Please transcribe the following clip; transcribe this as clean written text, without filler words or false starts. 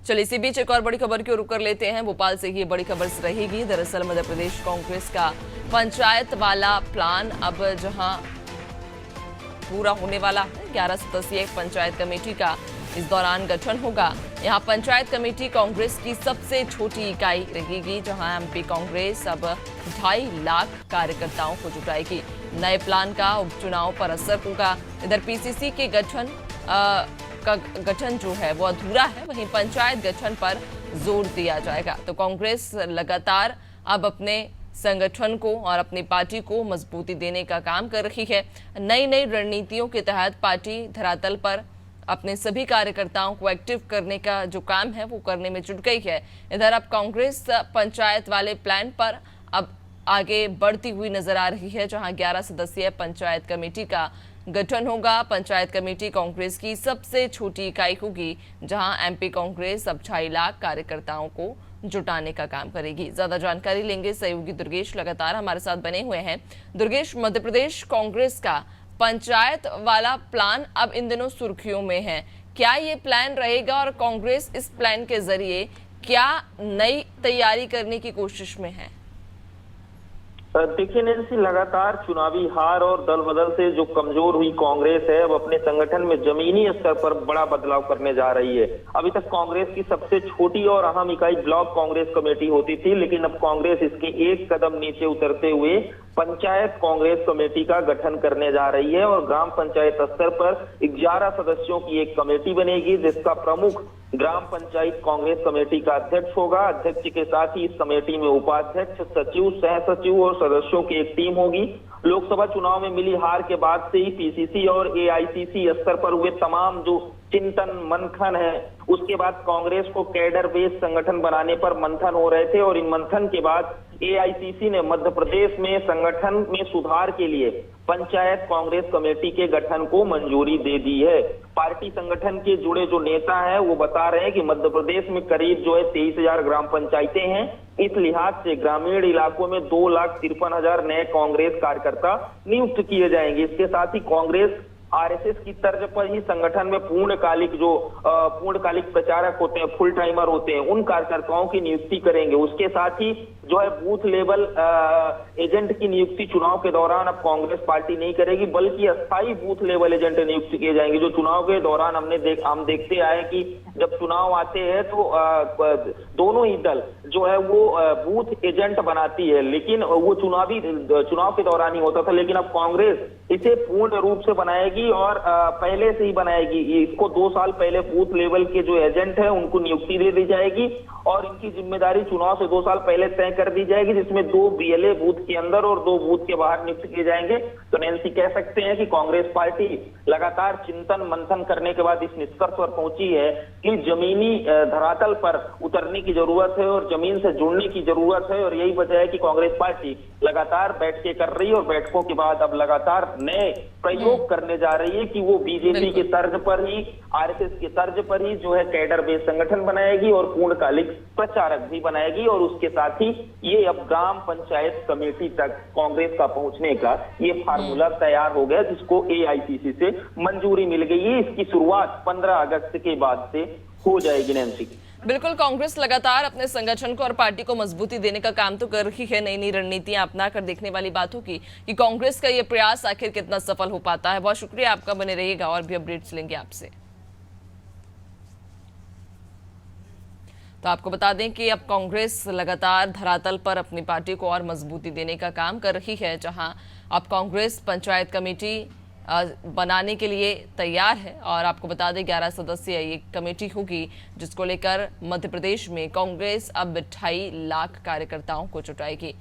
चलिए इसी बीच एक और बड़ी खबर की रुख कर लेते हैं। भोपाल से ही बड़ी खबर रहेगी। दरअसल मध्य प्रदेश कांग्रेस का पंचायत वाला प्लान अब जहां पूरा होने वाला है, 11 सदस्यीय पंचायत कमेटी का इस दौरान गठन होगा। यहां पंचायत कमेटी कांग्रेस की सबसे छोटी इकाई रहेगी, जहां एमपी कांग्रेस अब 2.5 लाख कार्यकर्ताओं को जुटाएगी। नए प्लान का उपचुनाव पर असर होगा। इधर पीसीसी के गठन जो है वो अधूरा है, वहीं पंचायत गठन पर जोर दिया जाएगा। तो कांग्रेस लगातार अब अपने संगठन को और अपनी पार्टी को मजबूती देने का काम कर रही है। नई नई रणनीतियों के तहत पार्टी धरातल पर अपने सभी कार्यकर्ताओं को एक्टिव करने का जो काम है वो करने में जुट गई है। इधर अब कांग्रेस पंचायत वाले प्लान पर अब आगे बढ़ती हुई नजर आ रही है, जहां 11 सदस्यीय पंचायत कमेटी का गठन होगा। पंचायत कमेटी कांग्रेस की सबसे छोटी इकाई होगी, जहां एमपी कांग्रेस अब 2.5 लाख कार्यकर्ताओं को जुटाने का काम करेगी। ज्यादा जानकारी लेंगे सहयोगी दुर्गेश लगातार हमारे साथ बने हुए हैं। दुर्गेश, मध्य प्रदेश कांग्रेस का पंचायत वाला प्लान अब इन दिनों सुर्खियों में है। क्या ये प्लान रहेगा और कांग्रेस इस प्लान के जरिए क्या नई तैयारी करने की कोशिश में है? देखिए नैन्सी, लगातार चुनावी हार और दल बदल से जो कमजोर हुई कांग्रेस है, अब अपने संगठन में जमीनी स्तर पर बड़ा बदलाव करने जा रही है। अभी तक कांग्रेस की सबसे छोटी और अहम इकाई ब्लॉक कांग्रेस कमेटी होती थी, लेकिन अब कांग्रेस इसके एक कदम नीचे उतरते हुए पंचायत कांग्रेस कमेटी का गठन करने जा रही है और ग्राम पंचायत स्तर पर 11 सदस्यों की एक कमेटी बनेगी, जिसका प्रमुख ग्राम पंचायत कांग्रेस कमेटी का अध्यक्ष होगा। अध्यक्ष के साथ ही इस कमेटी में उपाध्यक्ष, सचिव, सह सचिव और सदस्यों की एक टीम होगी। लोकसभा चुनाव में मिली हार के बाद से ही पीसीसी और एआईसीसी स्तर पर हुए तमाम जो चिंतन मंथन है, उसके बाद कांग्रेस को कैडर बेस्ड संगठन बनाने पर मंथन हो रहे थे और इन मंथन के बाद एआईसीसी ने मध्य प्रदेश में संगठन में सुधार के लिए पंचायत कांग्रेस कमेटी के गठन को मंजूरी दे दी है। पार्टी संगठन के जुड़े जो नेता हैं वो बता रहे हैं कि मध्य प्रदेश में करीब जो है 23,000 ग्राम पंचायतें हैं। इस लिहाज से ग्रामीण इलाकों में 2,53,000 नए कांग्रेस कार्यकर्ता नियुक्त किए जाएंगे। इसके साथ ही कांग्रेस आरएसएस की तर्ज पर ही संगठन में पूर्णकालिक प्रचारक होते हैं, फुल टाइमर होते हैं, उन कार्यकर्ताओं की नियुक्ति करेंगे। उसके साथ ही जो है बूथ लेवल एजेंट की नियुक्ति चुनाव के दौरान अब कांग्रेस पार्टी नहीं करेगी, बल्कि अस्थायी बूथ लेवल एजेंट नियुक्त किए जाएंगे। जो चुनाव के दौरान हम देखते आए कि जब चुनाव आते हैं तो दोनों ही दल जो है वो बूथ एजेंट बनाती है, लेकिन वो चुनाव के दौरान ही होता था। लेकिन अब कांग्रेस इसे पूर्ण रूप से बनाएगी और पहले से ही बनाएगी। इसको 2 साल पहले बूथ लेवल के जो एजेंट है उनको नियुक्ति दे दी जाएगी और इनकी जिम्मेदारी चुनाव से 2 साल पहले तय कर दी जाएगी, जिसमें 2 बीएलए बूथ के अंदर और 2 बूथ के बाहर नियुक्त किए जाएंगे। तो नैन्सी, कह सकते हैं कि कांग्रेस पार्टी लगातार चिंतन मंथन करने के बाद इस निष्कर्ष पर पहुंची है कि जमीनी धरातल पर उतरने की जरूरत है और जमीन से जुड़ने की जरूरत है। और यही वजह है कि कांग्रेस पार्टी लगातार बैठकें कर रही है और बैठकों के बाद अब लगातार नए प्रयोग करने जा रही है कि वो बीजेपी के तर्ज पर ही, आरएसएस के तर्ज पर ही जो है कैडर बेस्ड संगठन बनाएगी और पूर्णकालिक प्रचारक भी बनाएगी। और उसके साथ ही ये अब ग्राम पंचायत कमेटी तक कांग्रेस का पहुंचने का ये फार्मूला तैयार हो गया, जिसको एआईसीसी से मंजूरी मिल गई है। इसकी शुरुआत 15 अगस्त के बाद से हो जाएगी। नैन्सी, बिल्कुल, कांग्रेस लगातार अपने संगठन को और पार्टी को मजबूती देने का काम तो कर रही है। नई नई रणनीतियां अपना कर देखने वाली बात होगी कि कांग्रेस का ये प्रयास आखिर कितना सफल हो पाता है। बहुत शुक्रिया आपका, बने रहिएगा और भी अपडेट्स लेंगे आपसे। तो आपको बता दें कि अब कांग्रेस लगातार धरातल पर अपनी पार्टी को और मजबूती देने का काम कर रही है, जहां अब कांग्रेस पंचायत कमेटी बनाने के लिए तैयार है। और आपको बता दें 11 सदस्यीय ये कमेटी होगी, जिसको लेकर मध्य प्रदेश में कांग्रेस अब 2.5 लाख कार्यकर्ताओं को जुटाएगी।